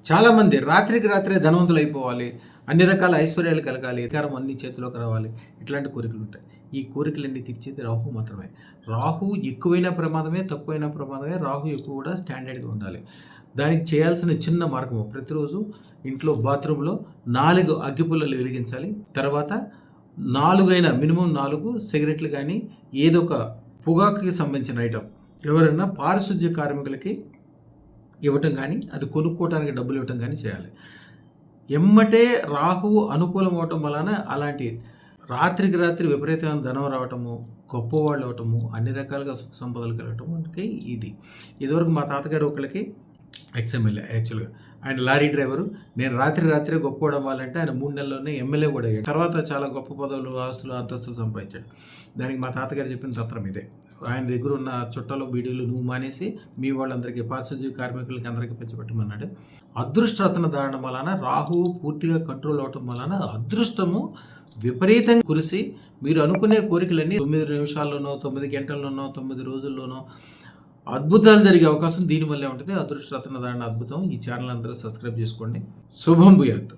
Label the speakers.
Speaker 1: చాలామంది రాత్రికి రాత్రే ధనవంతులు అయిపోవాలి, అన్ని రకాల ఐశ్వర్యాలు కలగాలి, అధికారం అన్ని చేతిలోకి రావాలి, ఇట్లాంటి కోరికలు ఉంటాయి. ఈ కోరికలన్నీ తీర్చేది రాహు మాత్రమే. రాహు ఎక్కువైనా ప్రమాదమే, తక్కువైనా ప్రమాదమే. రాహు ఎక్కువ కూడా స్టాండర్డ్గా ఉండాలి. దానికి చేయాల్సిన చిన్న మార్గము, ప్రతిరోజు ఇంట్లో బాత్రూంలో 4 అగ్గిపుల్లలు వెలిగించాలి. తర్వాత 4 మినిమం 4 సిగరెట్లు కానీ ఏదో ఒక పొగాకుకి సంబంధించిన ఐటమ్ ఎవరైనా పారిశుద్ధ్య కార్మికులకి ఇవ్వటం కానీ, అది కొనుక్కోవడానికి డబ్బులు ఇవ్వటం కానీ చేయాలి. ఎమ్మటే రాహువు అనుకూలం అవటం వలన అలాంటి రాత్రికి రాత్రి విపరీతమైన ధనం రావటము, గొప్పవాళ్ళు అవటము, అన్ని రకాలుగా సుఖ సంపదలు కలగటము ఇది. ఇదివరకు మా తాతగారు ఒకరికి ఎక్స్ఎమ్మెల్యే, యాక్చువల్గా ఆయన లారీ డ్రైవరు. నేను రాత్రి గొప్పవడం వాళ్ళంటే ఆయన 3 నెలల్లోనే ఎమ్మెల్యే కూడా అయ్యాడు. తర్వాత చాలా గొప్ప పదవులు, ఆస్తులు, అంతస్తులు సంపాదించాడు. దానికి మా తాతగారు చెప్పిన తత్రం ఇదే. ఆయన దగ్గర ఉన్న చుట్టాలు బీడీలు నువ్వు మానేసి మీ వాళ్ళందరికీ, పారిశుద్ధ్య కార్మికులకి అందరికీ పెంచబెట్టమన్నాడు. అదృష్టరత్న దారణం వలన రాహువు పూర్తిగా కంట్రోల్ అవటం వలన అదృష్టము విపరీతంగా కురిసి మీరు అనుకునే కోరికలన్నీ 9 నిమిషాల్లోనో, 9 గంటల్లోనో, 9 రోజుల్లోనో అద్భుతాలు జరిగే అవకాశం దీనివల్లే ఉంటుంది. అదృష్టరత్న దారణ అద్భుతం. ఈ ఛానల్ అందరూ సబ్స్క్రైబ్ చేసుకోండి. శుభం భూయాత్.